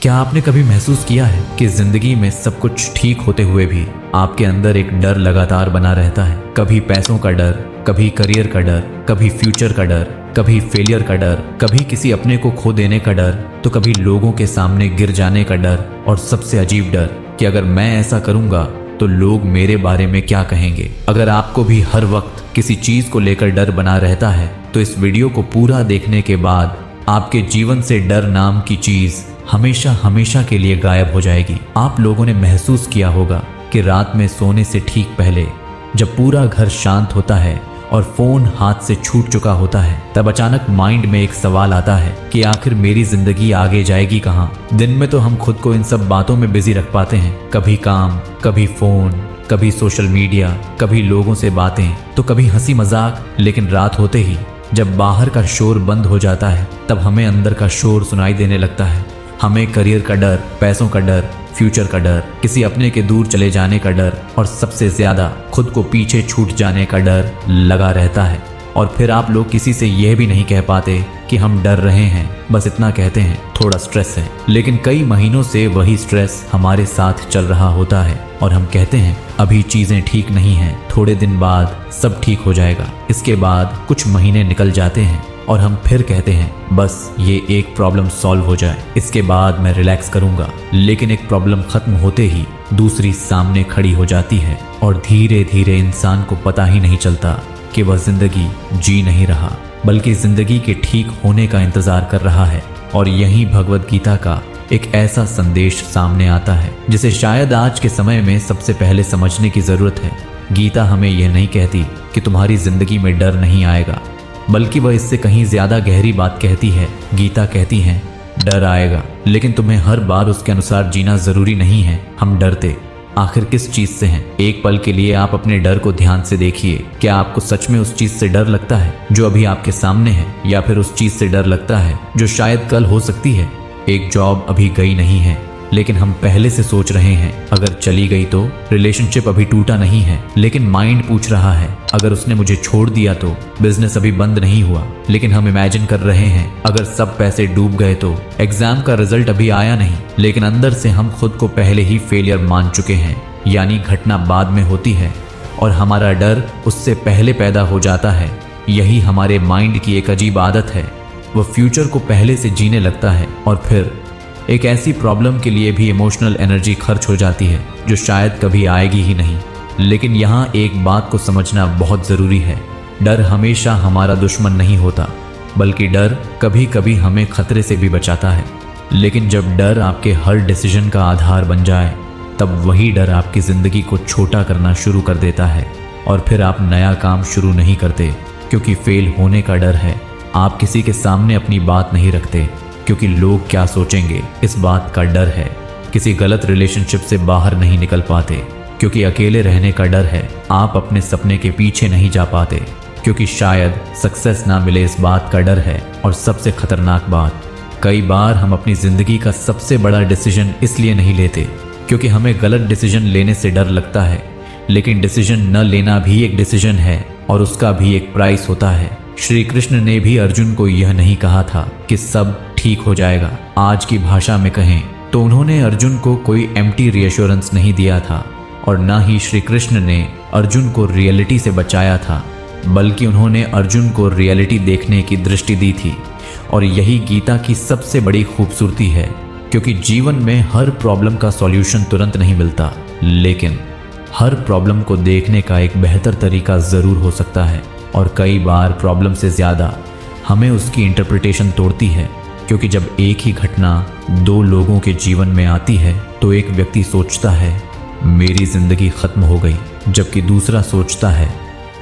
क्या आपने कभी महसूस किया है कि जिंदगी में सब कुछ ठीक होते हुए भी आपके अंदर एक डर लगातार बना रहता है? कभी पैसों का डर, कभी करियर का डर, कभी फ्यूचर का डर, कभी फेलियर का डर, कभी किसी अपने को खो देने का डर, तो कभी लोगों के सामने गिर जाने का डर, और सबसे अजीब डर कि अगर मैं ऐसा करूंगा तो लोग मेरे बारे में क्या कहेंगे। अगर आपको भी हर वक्त किसी चीज को लेकर डर बना रहता है तो इस वीडियो को पूरा देखने के बाद आपके जीवन से डर नाम की चीज हमेशा हमेशा के लिए गायब हो जाएगी। आप लोगों ने महसूस किया होगा कि रात में सोने से ठीक पहले जब पूरा घर शांत होता है और फोन हाथ से छूट चुका होता है, तब अचानक माइंड में एक सवाल आता है कि आखिर मेरी जिंदगी आगे जाएगी कहाँ। दिन में तो हम खुद को इन सब बातों में बिजी रख पाते हैं, कभी काम, कभी फोन, कभी सोशल मीडिया, कभी लोगों से बातें, तो कभी हंसी मजाक, लेकिन रात होते ही जब बाहर का शोर बंद हो जाता है तब हमें अंदर का शोर सुनाई देने लगता है। हमें करियर का डर, पैसों का डर, फ्यूचर का डर, किसी अपने के दूर चले जाने का डर, और सबसे ज्यादा खुद को पीछे छूट जाने का डर लगा रहता है। और फिर आप लोग किसी से यह भी नहीं कह पाते कि हम डर रहे हैं, बस इतना कहते हैं थोड़ा स्ट्रेस है। लेकिन कई महीनों से वही स्ट्रेस हमारे साथ चल रहा होता है और हम कहते हैं अभी चीजें ठीक नहीं हैं, थोड़े दिन बाद सब ठीक हो जाएगा। इसके बाद कुछ महीने निकल जाते हैं और हम फिर कहते हैं बस ये एक प्रॉब्लम सॉल्व हो जाए, इसके बाद मैं रिलैक्स करूंगा। लेकिन एक प्रॉब्लम खत्म होते ही दूसरी सामने खड़ी हो जाती है और धीरे धीरे इंसान को पता ही नहीं चलता कि वह जिंदगी जी नहीं रहा, बल्कि जिंदगी के ठीक होने का इंतजार कर रहा है। और यही भगवत गीता का एक ऐसा संदेश सामने आता है जिसे शायद आज के समय में सबसे पहले समझने की जरूरत है। गीता हमें यह नहीं कहती कि तुम्हारी जिंदगी में डर नहीं आएगा, बल्कि वह इससे कहीं ज्यादा गहरी बात कहती है। गीता कहती है डर आएगा, लेकिन तुम्हें हर बार उसके अनुसार जीना जरूरी नहीं है। हम डरते आखिर किस चीज से हैं? एक पल के लिए आप अपने डर को ध्यान से देखिए। क्या आपको सच में उस चीज से डर लगता है जो अभी आपके सामने है, या फिर उस चीज से डर लगता है जो शायद कल हो सकती है? एक जॉब अभी गई नहीं है, लेकिन हम पहले से सोच रहे हैं अगर चली गई तो। रिलेशनशिप अभी टूटा नहीं है, लेकिन माइंड पूछ रहा है अगर उसने मुझे छोड़ दिया तो। बिजनेस अभी बंद नहीं हुआ, लेकिन हम इमेजिन कर रहे हैं अगर सब पैसे डूब गए तो। एग्जाम का रिजल्ट अभी आया नहीं, लेकिन अंदर से हम खुद को पहले ही फेलियर मान चुके हैं। यानी घटना बाद में होती है और हमारा डर उससे पहले पैदा हो जाता है। यही हमारे माइंड की एक अजीब आदत है, वह फ्यूचर को पहले से जीने लगता है और फिर एक ऐसी प्रॉब्लम के लिए भी इमोशनल एनर्जी खर्च हो जाती है जो शायद कभी आएगी ही नहीं। लेकिन यहाँ एक बात को समझना बहुत ज़रूरी है, डर हमेशा हमारा दुश्मन नहीं होता, बल्कि डर कभी कभी हमें खतरे से भी बचाता है। लेकिन जब डर आपके हर डिसीजन का आधार बन जाए, तब वही डर आपकी ज़िंदगी को छोटा करना शुरू कर देता है और फिर आप नया काम शुरू नहीं करते क्योंकि फेल होने का डर है। आप किसी के सामने अपनी बात नहीं रखते क्योंकि लोग क्या सोचेंगे, इस बात का डर है। किसी गलत रिलेशनशिप से बाहर नहीं निकल पाते क्योंकि अकेले रहने का डर है। आप अपने सपने के पीछे नहीं जा पाते क्योंकि शायद सक्सेस ना मिले, इस बात का डर है। और सबसे खतरनाक बात, कई बार हम अपनी जिंदगी का सबसे बड़ा डिसीजन इसलिए नहीं लेते क्योंकि हमें गलत डिसीजन लेने से डर लगता है। लेकिन डिसीजन न लेना भी एक डिसीजन है और उसका भी एक प्राइस होता है। श्री कृष्ण ने भी अर्जुन को यह नहीं कहा था कि सब ठीक हो जाएगा। आज की भाषा में कहें तो उन्होंने अर्जुन को कोई एम्प्टी रीअश्योरेंस नहीं दिया था, और ना ही श्री कृष्ण ने अर्जुन को रियलिटी से बचाया था, बल्कि उन्होंने अर्जुन को रियलिटी देखने की दृष्टि दी थी। और यही गीता की सबसे बड़ी खूबसूरती है, क्योंकि जीवन में हर प्रॉब्लम का सॉल्यूशन तुरंत नहीं मिलता, लेकिन हर प्रॉब्लम को देखने का एक बेहतर तरीका जरूर हो सकता है। और कई बार प्रॉब्लम से ज्यादा हमें उसकी इंटरप्रिटेशन तोड़ती है, क्योंकि जब एक ही घटना दो लोगों के जीवन में आती है तो एक व्यक्ति सोचता है मेरी जिंदगी खत्म हो गई, जबकि दूसरा सोचता है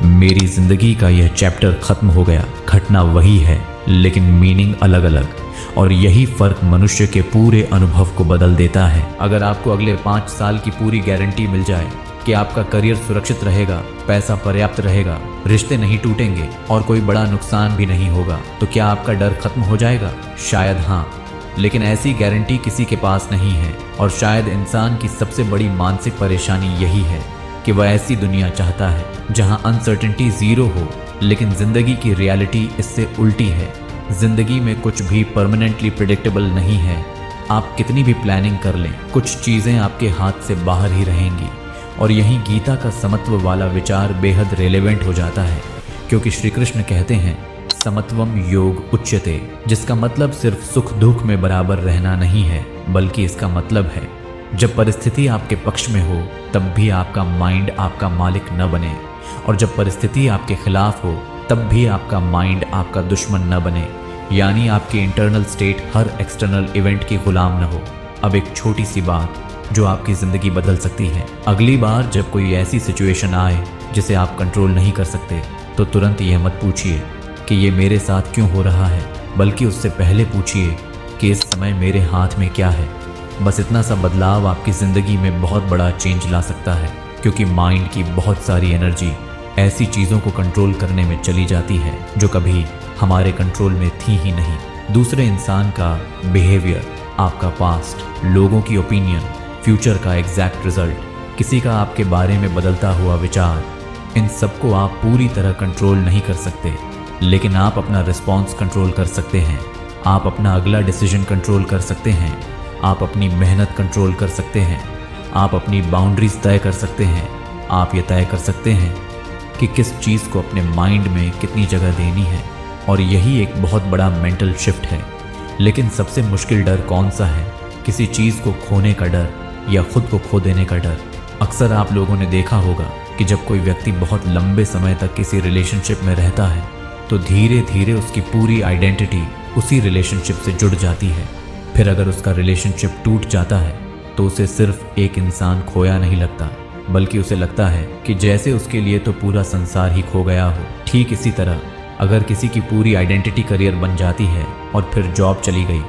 मेरी जिंदगी का यह चैप्टर खत्म हो गया। घटना वही है, लेकिन मीनिंग अलग अलग, और यही फर्क मनुष्य के पूरे अनुभव को बदल देता है। अगर आपको अगले 5 साल की पूरी गारंटी मिल जाए कि आपका करियर सुरक्षित रहेगा, पैसा पर्याप्त रहेगा, रिश्ते नहीं टूटेंगे और कोई बड़ा नुकसान भी नहीं होगा, तो क्या आपका डर खत्म हो जाएगा? शायद हाँ, लेकिन ऐसी गारंटी किसी के पास नहीं है। और शायद इंसान की सबसे बड़ी मानसिक परेशानी यही है कि वह ऐसी दुनिया चाहता है जहां अनसर्टेनिटी जीरो हो, लेकिन जिंदगी की रियलिटी इससे उल्टी है। जिंदगी में कुछ भी परमानेंटली प्रिडिक्टेबल नहीं है। आप कितनी भी प्लानिंग कर लें, कुछ चीज़ें आपके हाथ से बाहर ही रहेंगी। और यही गीता का समत्व वाला विचार बेहद रेलेवेंट हो जाता है, क्योंकि श्री कृष्ण कहते हैं समत्वम योग उच्यते, जिसका मतलब सिर्फ सुख दुख में बराबर रहना नहीं है, बल्कि इसका मतलब है जब परिस्थिति आपके पक्ष में हो तब भी आपका माइंड आपका मालिक न बने, और जब परिस्थिति आपके खिलाफ हो तब भी आपका माइंड आपका दुश्मन न बने। यानी आपकी इंटरनल स्टेट हर एक्सटर्नल इवेंट की गुलाम न हो। अब एक छोटी सी बात जो आपकी ज़िंदगी बदल सकती है। अगली बार जब कोई ऐसी सिचुएशन आए जिसे आप कंट्रोल नहीं कर सकते, तो तुरंत यह मत पूछिए कि ये मेरे साथ क्यों हो रहा है, बल्कि उससे पहले पूछिए कि इस समय मेरे हाथ में क्या है। बस इतना सा बदलाव आपकी ज़िंदगी में बहुत बड़ा चेंज ला सकता है, क्योंकि माइंड की बहुत सारी एनर्जी ऐसी चीज़ों को कंट्रोल करने में चली जाती है जो कभी हमारे कंट्रोल में थी ही नहीं। दूसरे इंसान का बिहेवियर, आपका पास्ट, लोगों की ओपिनियन, फ्यूचर का एग्जैक्ट रिजल्ट, किसी का आपके बारे में बदलता हुआ विचार, इन सबको आप पूरी तरह कंट्रोल नहीं कर सकते, लेकिन आप अपना रिस्पॉन्स कंट्रोल कर सकते हैं। आप अपना अगला डिसीजन कंट्रोल कर सकते हैं। आप अपनी मेहनत कंट्रोल कर सकते हैं। आप अपनी बाउंड्रीज तय कर सकते हैं। आप ये तय कर सकते हैं कि किस चीज़ को अपने माइंड में कितनी जगह देनी है, और यही एक बहुत बड़ा मेंटल शिफ्ट है। लेकिन सबसे मुश्किल डर कौन सा है? किसी चीज़ को खोने का डर या खुद को खो देने का डर। अक्सर आप लोगों ने देखा होगा कि जब कोई व्यक्ति बहुत लंबे समय तक किसी रिलेशनशिप में रहता है तो धीरे धीरे उसकी पूरी आइडेंटिटी उसी रिलेशनशिप से जुड़ जाती है। फिर अगर उसका रिलेशनशिप टूट जाता है तो उसे सिर्फ एक इंसान खोया नहीं लगता, बल्कि उसे लगता है कि जैसे उसके लिए तो पूरा संसार ही खो गया हो। ठीक इसी तरह अगर किसी की पूरी आइडेंटिटी करियर बन जाती है और फिर जॉब चली गई,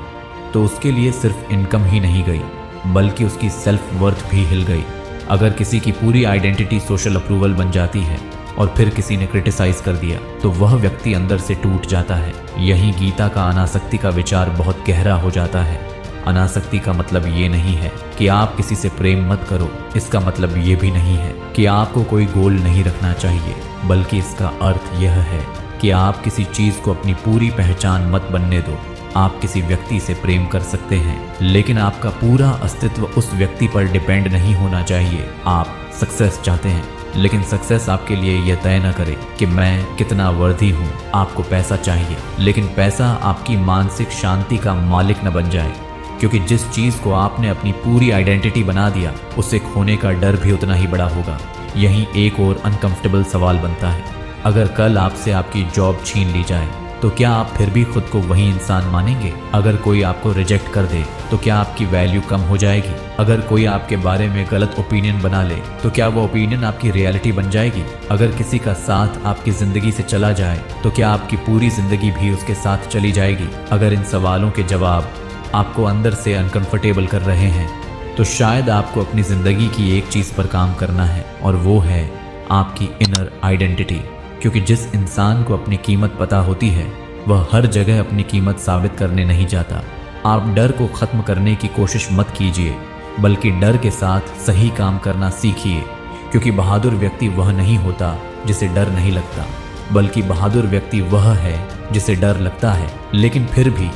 तो उसके लिए सिर्फ इनकम ही नहीं गई, बल्कि उसकी सेल्फ वर्थ भी हिल गई। अगर किसी की पूरी आइडेंटिटी सोशल अप्रूवल बन जाती है और फिर किसी ने क्रिटिसाइज कर दिया, तो वह व्यक्ति अंदर से टूट जाता है। यही गीता का अनासक्ति का विचार बहुत गहरा हो जाता है। अनासक्ति का मतलब ये नहीं है कि आप किसी से प्रेम मत करो। इसका मतलब ये भी नहीं है कि आपको कोई गोल नहीं रखना चाहिए, बल्कि इसका अर्थ यह है कि आप किसी चीज़ को अपनी पूरी पहचान मत बनने दो। आप किसी व्यक्ति से प्रेम कर सकते हैं, लेकिन आपका पूरा अस्तित्व उस व्यक्ति पर डिपेंड नहीं होना चाहिए। आप सक्सेस चाहते हैं, लेकिन सक्सेस आपके लिए यह तय न करे कि मैं कितना वर्दी हूँ। आपको पैसा चाहिए, लेकिन पैसा आपकी मानसिक शांति का मालिक न बन जाए, क्योंकि जिस चीज़ को आपने अपनी पूरी आइडेंटिटी बना दिया, उसे खोने का डर भी उतना ही बड़ा होगा। यहीं एक और अनकंफर्टेबल सवाल बनता है, अगर कल आपसे आपकी जॉब छीन ली जाए तो क्या आप फिर भी खुद को वही इंसान मानेंगे? अगर कोई आपको रिजेक्ट कर दे तो क्या आपकी वैल्यू कम हो जाएगी? अगर कोई आपके बारे में गलत ओपिनियन बना ले तो क्या वो ओपिनियन आपकी रियलिटी बन जाएगी? अगर किसी का साथ आपकी जिंदगी से चला जाए तो क्या आपकी पूरी जिंदगी भी उसके साथ चली जाएगी? अगर इन सवालों के जवाब आपको अंदर से अनकंफर्टेबल कर रहे हैं, तो शायद आपको अपनी जिंदगी की एक चीज पर काम करना है, और वो है आपकी इनर आइडेंटिटी। क्योंकि जिस इंसान को अपनी कीमत पता होती है, वह हर जगह अपनी कीमत साबित करने नहीं जाता। आप डर को खत्म करने की कोशिश मत कीजिए, बल्कि डर के साथ सही काम करना सीखिए। क्योंकि बहादुर व्यक्ति वह नहीं होता जिसे डर नहीं लगता, बल्कि बहादुर व्यक्ति वह है जिसे डर लगता है, लेकिन फिर भी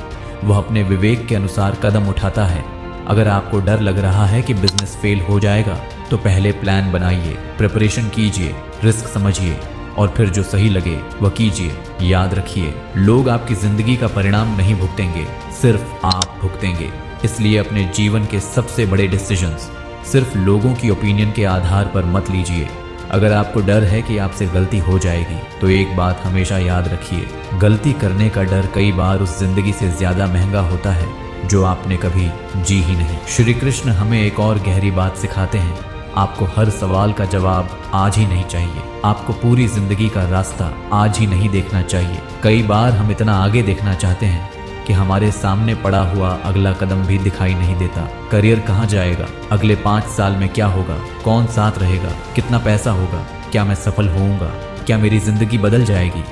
वह अपने विवेक के अनुसार कदम उठाता है। अगर आपको डर लग रहा है कि बिजनेस फेल हो जाएगा, तो पहले प्लान बनाइए, प्रिपरेशन कीजिए, रिस्क समझिए, और फिर जो सही लगे वह कीजिए। याद रखिए, लोग आपकी जिंदगी का परिणाम नहीं भुगतेंगे, सिर्फ आप भुगतेंगे। इसलिए अपने जीवन के सबसे बड़े डिसीजंस सिर्फ लोगों की ओपिनियन के आधार पर मत लीजिए। अगर आपको डर है कि आपसे गलती हो जाएगी, तो एक बात हमेशा याद रखिए, गलती करने का डर कई बार उस जिंदगी से ज्यादा महंगा होता है जो आपने कभी जी ही नहीं। श्री कृष्ण हमें एक और गहरी बात सिखाते हैं, आपको हर सवाल का जवाब आज ही नहीं चाहिए। आपको पूरी जिंदगी का रास्ता आज ही नहीं देखना चाहिए। कई बार हम इतना आगे देखना चाहते हैं कि हमारे सामने पड़ा हुआ अगला कदम भी दिखाई नहीं देता। करियर कहाँ जाएगा, अगले 5 साल में क्या होगा, कौन साथ रहेगा, कितना पैसा होगा, क्या मैं सफल होऊंगा, क्या मेरी जिंदगी बदल जाएगी?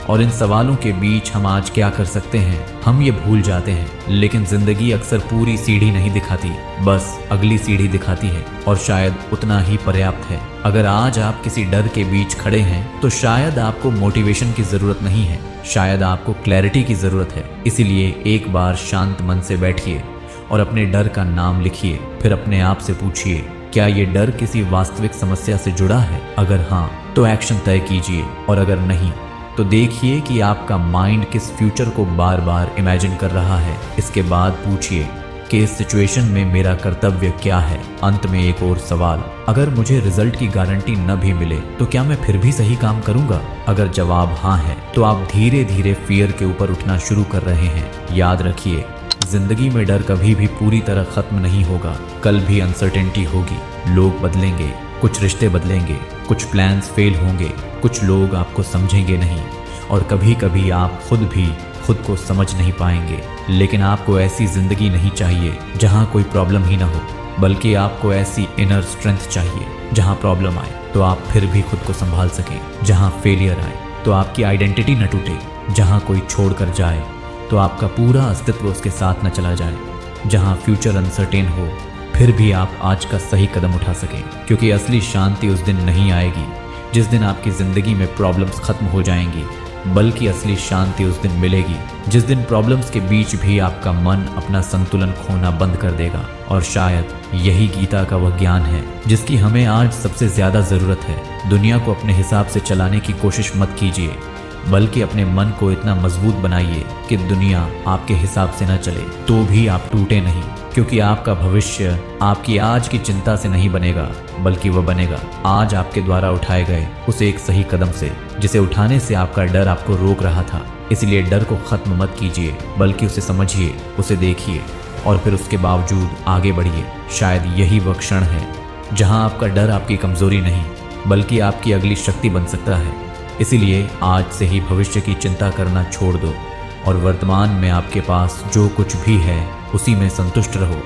और इन सवालों के बीच हम आज क्या कर सकते हैं, हम ये भूल जाते हैं। लेकिन जिंदगी अक्सर पूरी सीढ़ी नहीं दिखाती, बस अगली सीढ़ी दिखाती है, और शायद उतना ही पर्याप्त है। अगर आज आप किसी डर के बीच खड़े हैं, तो शायद आपको मोटिवेशन की जरूरत नहीं है, शायद आपको क्लैरिटी की जरूरत है। इसीलिए एक बार शांत मन से बैठिए और अपने डर का नाम लिखिए। फिर अपने आप से पूछिए, क्या ये डर किसी वास्तविक समस्या से जुड़ा है? अगर हाँ, तो एक्शन तय कीजिए, और अगर नहीं तो देखिए कि आपका माइंड किस फ्यूचर को बार बार इमेजिन कर रहा है। इसके बाद पूछिए कि इस सिचुएशन में मेरा कर्तव्य क्या है। अंत में एक और सवाल, अगर मुझे रिजल्ट की गारंटी न भी मिले तो क्या मैं फिर भी सही काम करूंगा? अगर जवाब हाँ है तो आप धीरे धीरे फियर के ऊपर उठना शुरू कर रहे हैं। याद रखिए, जिंदगी में डर कभी भी पूरी तरह खत्म नहीं होगा। कल भी अनसर्टेनिटी होगी, लोग बदलेंगे, कुछ रिश्ते बदलेंगे, कुछ प्लान्स फेल होंगे, कुछ लोग आपको समझेंगे नहीं, और कभी कभी आप खुद भी खुद को समझ नहीं पाएंगे। लेकिन आपको ऐसी जिंदगी नहीं चाहिए जहां कोई प्रॉब्लम ही ना हो, बल्कि आपको ऐसी इनर स्ट्रेंथ चाहिए जहां प्रॉब्लम आए तो आप फिर भी खुद को संभाल सकें, जहां फेलियर आए तो आपकी आइडेंटिटी न टूटे, जहां कोई छोड़ कर जाए तो आपका पूरा अस्तित्व उसके साथ न चला जाए, जहां फ्यूचर अनसर्टेन हो फिर भी आप आज का सही कदम उठा सकें। क्योंकि असली शांति उस दिन नहीं आएगी जिस दिन आपकी जिंदगी में प्रॉब्लम्स खत्म हो जाएंगी, बल्कि असली शांति उस दिन मिलेगी जिस दिन प्रॉब्लम्स के बीच भी आपका मन अपना संतुलन खोना बंद कर देगा। और शायद यही गीता का वह ज्ञान है जिसकी हमें आज सबसे ज्यादा जरूरत है। दुनिया को अपने हिसाब से चलाने की कोशिश मत कीजिए, बल्कि अपने मन को इतना मजबूत बनाइए कि दुनिया आपके हिसाब से न चले तो भी आप टूटे नहीं। क्योंकि आपका भविष्य आपकी आज की चिंता से नहीं बनेगा, बल्कि वह बनेगा आज आपके द्वारा उठाए गए उस एक सही कदम से, जिसे उठाने से आपका डर आपको रोक रहा था। इसलिए डर को खत्म मत कीजिए, बल्कि उसे समझिए, उसे देखिए, और फिर उसके बावजूद आगे बढ़िए। शायद यही वह क्षण है जहां आपका डर आपकी कमजोरी नहीं, बल्कि आपकी अगली शक्ति बन सकता है। इसीलिए आज से ही भविष्य की चिंता करना छोड़ दो, और वर्तमान में आपके पास जो कुछ भी है उसी में संतुष्ट रहो।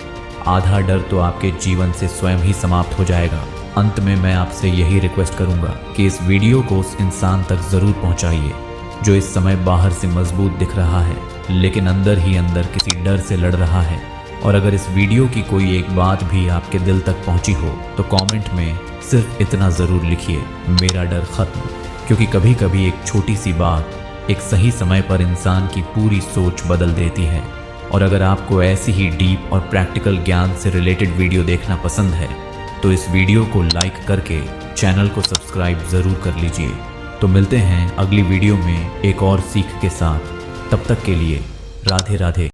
आधा डर तो आपके जीवन से स्वयं ही समाप्त हो जाएगा। अंत में मैं आपसे यही रिक्वेस्ट करूंगा कि इस वीडियो को उस इंसान तक जरूर पहुंचाइए जो इस समय बाहर से मजबूत दिख रहा है, लेकिन अंदर ही अंदर किसी डर से लड़ रहा है। और अगर इस वीडियो की कोई एक बात भी आपके दिल तक पहुंची हो तो कमेंट में सिर्फ इतना जरूर लिखिए, मेरा डर खत्म। क्योंकि कभी कभी एक छोटी सी बात एक सही समय पर इंसान की पूरी सोच बदल देती है। और अगर आपको ऐसी ही डीप और प्रैक्टिकल ज्ञान से रिलेटेड वीडियो देखना पसंद है तो इस वीडियो को लाइक करके चैनल को सब्सक्राइब ज़रूर कर लीजिए। तो मिलते हैं अगली वीडियो में एक और सीख के साथ। तब तक के लिए राधे राधे।